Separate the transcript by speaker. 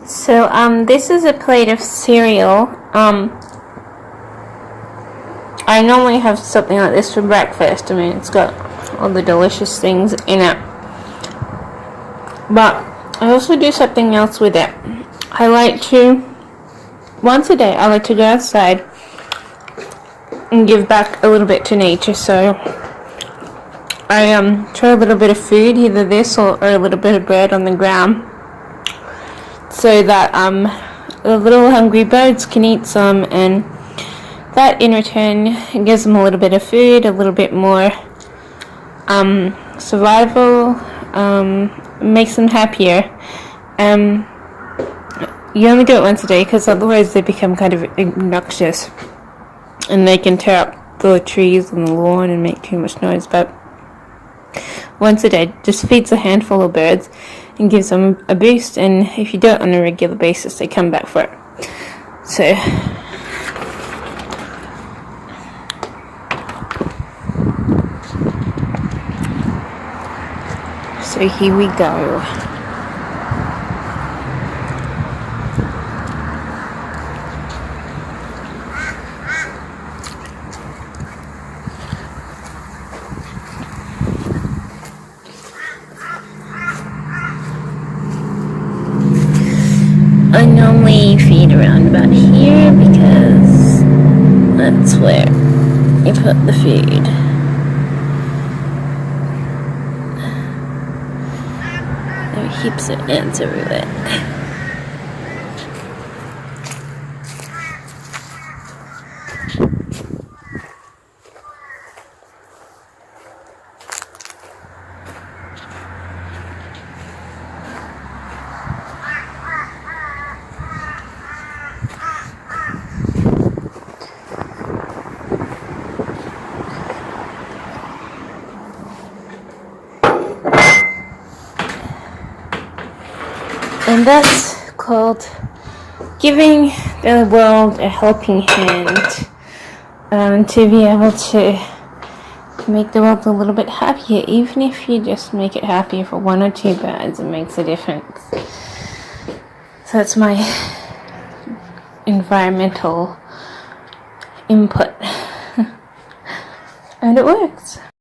Speaker 1: So this is a plate of cereal. I normally have something like this for breakfast. I mean, it's got all the delicious things in it. But I also do something else with it. I like to, once a day, I like to go outside and give back a little bit to nature. So I try a little bit of food, either this or a little bit of bread on the ground, so that the little hungry birds can eat some, and that in return gives them a little bit of food, a little bit more survival, makes them happier. You only do it once a day because otherwise they become kind of obnoxious and they can tear up the trees and the lawn and make too much noise. But once a day just feeds a handful of birds and gives them a boost, and if you do it on a regular basis they come back for it. So here we go. I normally feed around about here because that's where you put the food. There are heaps of ants everywhere. And that's called giving the world a helping hand, to be able to make the world a little bit happier. Even if you just make it happier for one or two birds, it makes a difference. So that's my environmental input. And it works.